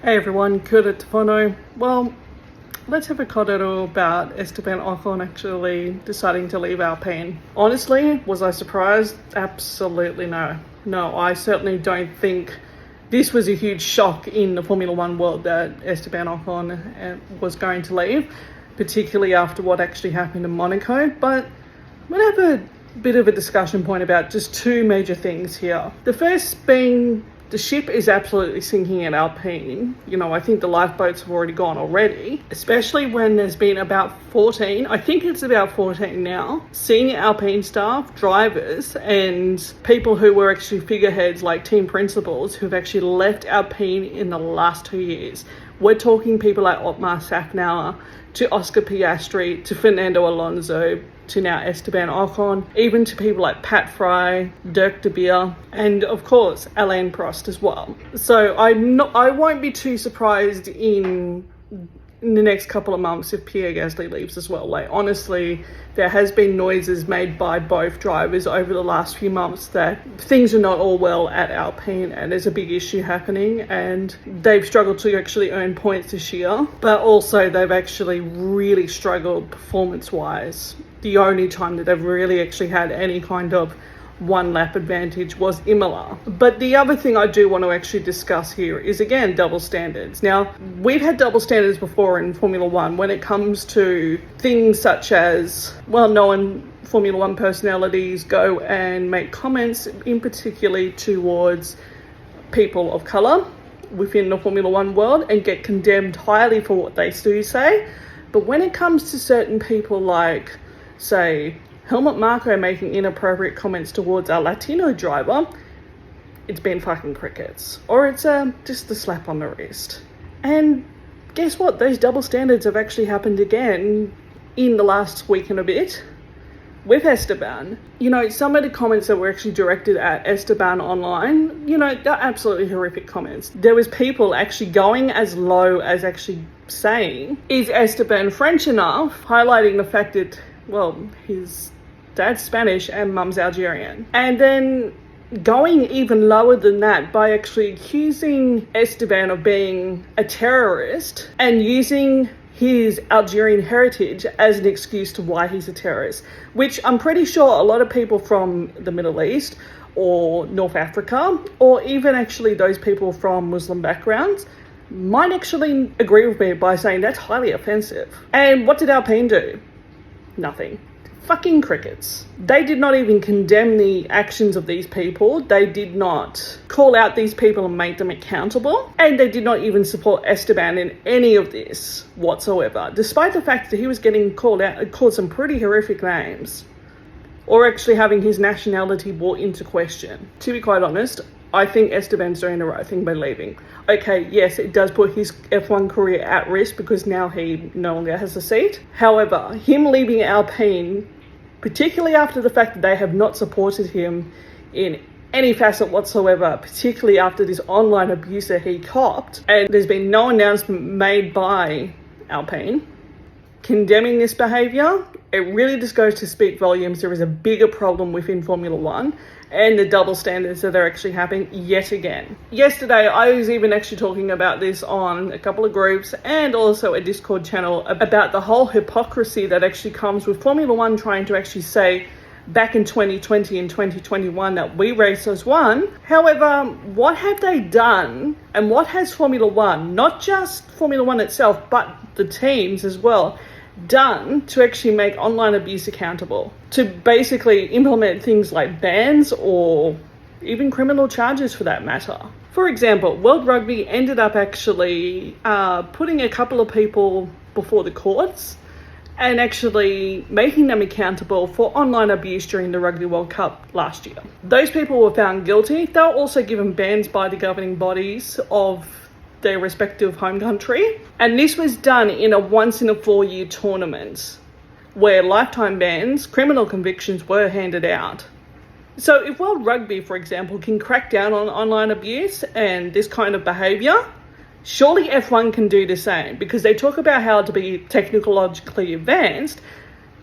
Hey everyone, kia ora te whanau. Well, let's have a kōrero about Esteban Ocon actually deciding to leave Alpine. Honestly, was I surprised? Absolutely no. No, I certainly don't think this was a huge shock in the Formula One world that Esteban Ocon was going to leave, particularly after what actually happened in Monaco. But we'll have a bit of a discussion point about just two major things here. The first being the ship is absolutely sinking at Alpine. I think the lifeboats have already gone already, especially when there's been about 14, I think it's about 14 now, senior Alpine staff, drivers, and people who were actually figureheads like team principals who've actually left Alpine in the last 2 years. We're talking people like Otmar Safnauer, to Oscar Piastri, to Fernando Alonso, to now Esteban Ocon, even to people like Pat Fry, Dirk de Beer, and of course Alain Prost as well. So I won't be too surprised in the next couple of months if Pierre Gasly leaves as well. Honestly, there has been noises made by both drivers over the last few months that things are not all well at Alpine and there's a big issue happening, and they've struggled to actually earn points this year, but also they've actually really struggled performance-wise. The only time that they've really actually had any kind of one lap advantage was Imola. But the other thing I do want to actually discuss here is, again, double standards. Now, we've had double standards before in Formula One when it comes to things such as, knowing Formula One personalities go and make comments in particularly towards people of colour within the Formula One world and get condemned highly for what they do say. But when it comes to certain people like, say, Helmut Marko making inappropriate comments towards a Latino driver, it's been fucking crickets. Or it's just a slap on the wrist. And guess what? Those double standards have actually happened again in the last week and a bit with Esteban. Some of the comments that were actually directed at Esteban online, they're absolutely horrific comments. There was people actually going as low as actually saying, is Esteban French enough? Highlighting the fact that, his dad's Spanish and mum's Algerian. And then going even lower than that by actually accusing Esteban of being a terrorist and using his Algerian heritage as an excuse to why he's a terrorist, which I'm pretty sure a lot of people from the Middle East or North Africa, or even actually those people from Muslim backgrounds, might actually agree with me by saying that's highly offensive. And what did Alpine do? Nothing. Fucking crickets. They did not even condemn the actions of these people. They did not call out these people and make them accountable. And they did not even support Esteban in any of this whatsoever, despite the fact that he was getting called some pretty horrific names, or actually having his nationality brought into question. To be quite honest, I think Esteban's doing the right thing by leaving. Okay, yes, it does put his F1 career at risk because now he no longer has a seat. However, him leaving Alpine, particularly after the fact that they have not supported him in any facet whatsoever, particularly after this online abuse that he copped, and there's been no announcement made by Alpine condemning this behaviour, it really just goes to speak volumes. There is a bigger problem within Formula One and the double standards that are actually happening yet again. Yesterday, I was even actually talking about this on a couple of groups and also a Discord channel about the whole hypocrisy that actually comes with Formula One trying to actually say back in 2020 and 2021 that we racers won. However, what have they done, and what has Formula One, not just Formula One itself, but the teams as well, done to actually make online abuse accountable, to basically implement things like bans or even criminal charges for that matter? For example, World Rugby ended up actually putting a couple of people before the courts and actually making them accountable for online abuse during the Rugby World Cup last year. Those people were found guilty. They were also given bans by the governing bodies of their respective home country. And this was done in a once-in-a-4-year tournament where lifetime bans, criminal convictions were handed out. So if World Rugby, for example, can crack down on online abuse and this kind of behaviour, surely F1 can do the same, because they talk about how to be technologically advanced,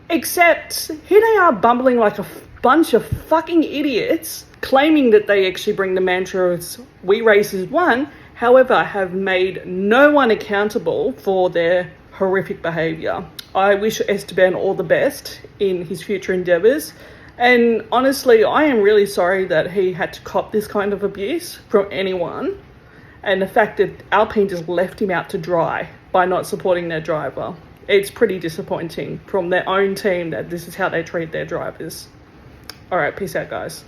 except here they are bumbling like a bunch of fucking idiots, claiming that they actually bring the mantra of we racers won, however, have made no one accountable for their horrific behaviour. I wish Esteban all the best in his future endeavours. And honestly, I am really sorry that he had to cop this kind of abuse from anyone. And the fact that Alpine just left him out to dry by not supporting their driver. It's pretty disappointing from their own team that this is how they treat their drivers. All right, peace out, guys.